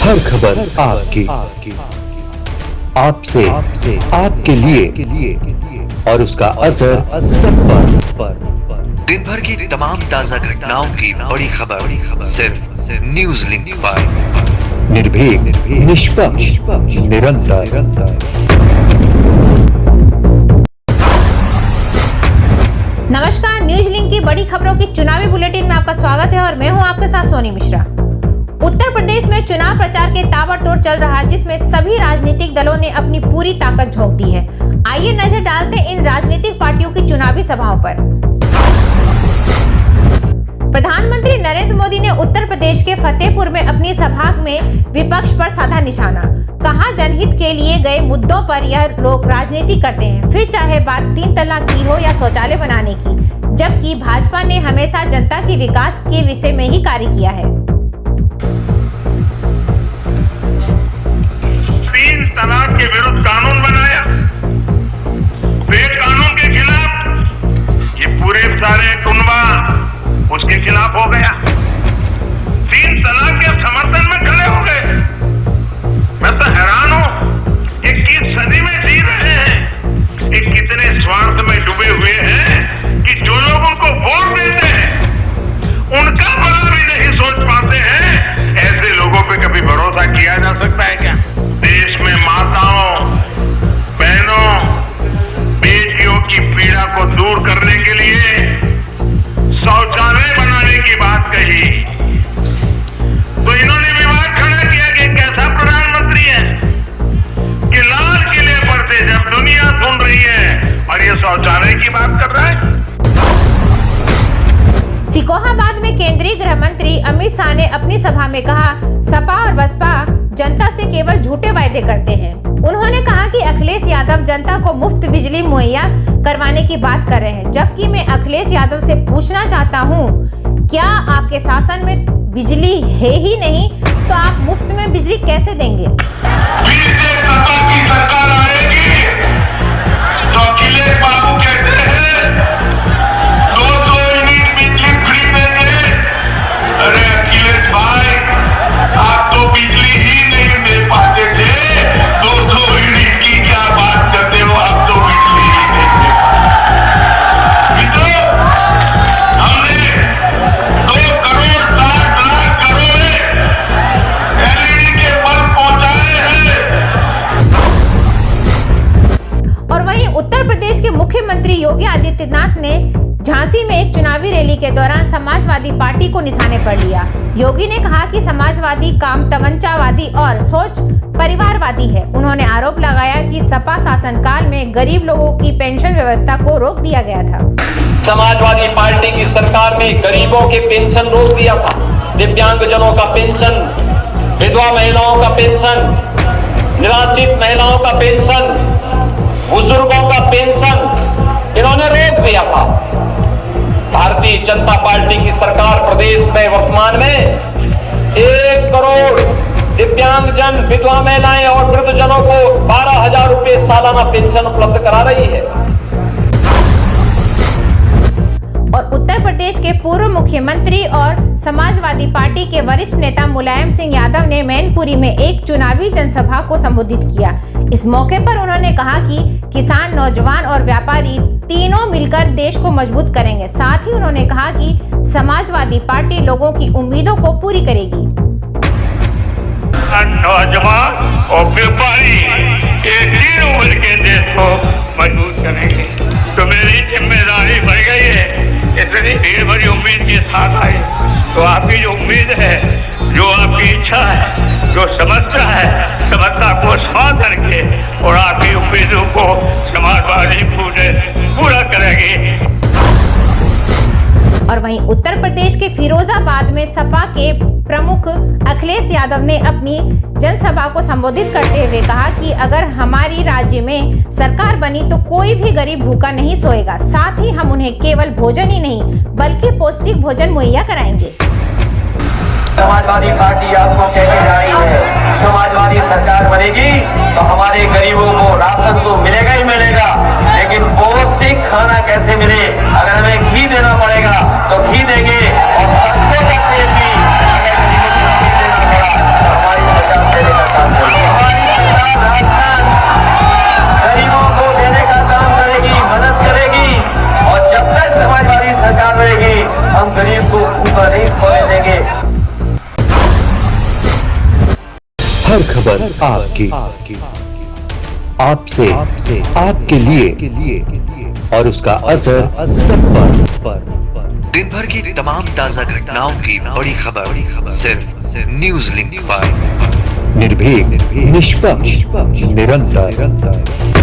हर खबर आपकी, आपसे, आपके लिए और उसका असर सब पर। दिन भर की तमाम ताजा घटनाओं की बड़ी खबर सिर्फ न्यूज लिंक पर। निर्भीक, निष्पक्ष, निरंतर। नमस्कार, न्यूज लिंक की बड़ी खबरों की चुनावी बुलेटिन में आपका स्वागत है और मैं हूं आपके साथ सोनी मिश्रा। उत्तर प्रदेश में चुनाव प्रचार के ताबड़तोड़ चल रहा है, जिसमें सभी राजनीतिक दलों ने अपनी पूरी ताकत झोंक दी है। आइए नजर डालते हैं इन राजनीतिक पार्टियों की चुनावी सभाओं पर। प्रधानमंत्री नरेंद्र मोदी ने उत्तर प्रदेश के फतेहपुर में अपनी सभा में विपक्ष पर साधा निशाना। कहा, जनहित के लिए गए मुद्दों पर यह लोग राजनीति करते हैं, फिर चाहे बात 3 तलाक की हो या शौचालय बनाने की, जबकि भाजपा ने हमेशा जनता के विकास के विषय में ही कार्य किया है। 3 तलाक के विरुद्ध कानून बनाया, कानून के खिलाफ ये पूरे सारे कुनबा उसके खिलाफ हो गया। 3 तलाक के समर्थन में खड़े हो गए। मैं तो हैरान हूं, 21 सदी में जी रहे हैं, ये कितने स्वार्थ में डूबे हुए हैं कि जो लोग उनको वोट देते हैं उनका भला भी नहीं सोच पाते हैं। ऐसे लोगों पे कभी भरोसा किया जा सकता है क्या? देश में माताओं, बहनों, बेटियों की पीड़ा को दूर करने के लिए शौचालय बनाने की बात कही तो इन्होंने विवाद खड़ा किया कि कैसा प्रधानमंत्री है कि लाल किले पर से जब दुनिया सुन रही है और ये शौचालय की बात कर रहा है। सिकोहाबाद में केंद्रीय गृह मंत्री अमित शाह ने अपनी सभा में कहा, सपा और बसपा जनता से केवल झूठे वायदे करते हैं। उन्होंने कहा कि अखिलेश यादव जनता को मुफ्त बिजली मुहैया करवाने की बात कर रहे हैं, जबकि मैं अखिलेश यादव से पूछना चाहता हूं, क्या आपके शासन में बिजली है ही नहीं तो आप मुफ्त में बिजली कैसे देंगे? फिर से सपा की सरकार आएगी तो अखिलेश बाबू कहते हैं 200 यूनिट बिजली फ्री देंगे। अरे अखिलेश भाई, आप तो बिजली ही नहीं दे पाते थे, 200 यूनिट की क्या बात करते हो? आप तो बिजली ही नहीं दे पाते। मित्रों, हमने 2 करोड़ 60 लाख घरों में एलईडी के बल्ब पहुंचाए हैं। और वहीं उत्तर प्रदेश के मुख्यमंत्री योगी आदित्यनाथ ने झांसी में एक चुनावी रैली के दौरान समाजवादी पार्टी को निशाने पर लिया। योगी ने कहा कि समाजवादी काम तमंचावादी और सोच परिवारवादी है। उन्होंने आरोप लगाया कि सपा शासनकाल में गरीब लोगों की पेंशन व्यवस्था को रोक दिया गया था। समाजवादी पार्टी की सरकार में गरीबों के पेंशन रोक दिया था। दिव्यांगजनों का पेंशन, विधवा महिलाओं का पेंशन, निराश्रित महिलाओं का पेंशन, बुजुर्गों का पेंशन इन्होंने रोक दिया था। भारतीय जनता पार्टी की सरकार प्रदेश में वर्तमान में 1 करोड़ दिव्यांगजन, विधवा महिलाएं और वृद्धजनों को 12,000 रुपए सालाना पेंशन उपलब्ध करा रही है। और उत्तर प्रदेश के पूर्व मुख्यमंत्री और समाजवादी पार्टी के वरिष्ठ नेता मुलायम सिंह यादव ने मैनपुरी में एक चुनावी जनसभा को संबोधित किया। इस मौके पर उन्होंने कहा कि किसान, नौजवान और व्यापारी तीनों मिलकर देश को मजबूत करेंगे। साथ ही उन्होंने कहा कि समाजवादी पार्टी लोगों की उम्मीदों को पूरी करेगी। नौजवान और व्यापारी ये तीनों मिलकर देश को मजबूत करेंगे। तो मेरी जिम्मेदारी बढ़ गई है। इतनी भीड़ भरी उम्मीद के साथ आई तो आपकी जो उम्मीद है, जो आपकी इच्छा है, जो समस्या को साथ करके और आपकी उम्मीदों को समाजवादी पूरा करेगी। और वहीं उत्तर प्रदेश के फिरोजाबाद में सपा के प्रमुख अखिलेश यादव ने अपनी जनसभा को संबोधित करते हुए कहा कि अगर हमारी राज्य में सरकार बनी तो कोई भी गरीब भूखा नहीं सोएगा। साथ ही हम उन्हें केवल भोजन ही नहीं बल्कि पौष्टिक भोजन मुहैया कराएंगे। समाजवादी पार्टी आपको कहने जा रही है, समाजवादी सरकार बनेगी तो हमारे गरीबों को राशन तो मिलेगा ही मिलेगा, लेकिन पौष्टिक खाना कैसे मिले? अगर हमें घी देना पड़ेगा तो घी देंगे और सस्ते का तेल भी अगर गरीबों को देना पड़ा तो हमारी सरकार खबर आपकी, आपसे, आपके लिए और उसका असर सब पर। दिन भर की तमाम ताजा घटनाओं की बड़ी खबर सिर्फ न्यूज लिंक पर। निर्भीक, निष्पक्ष, निरंतर।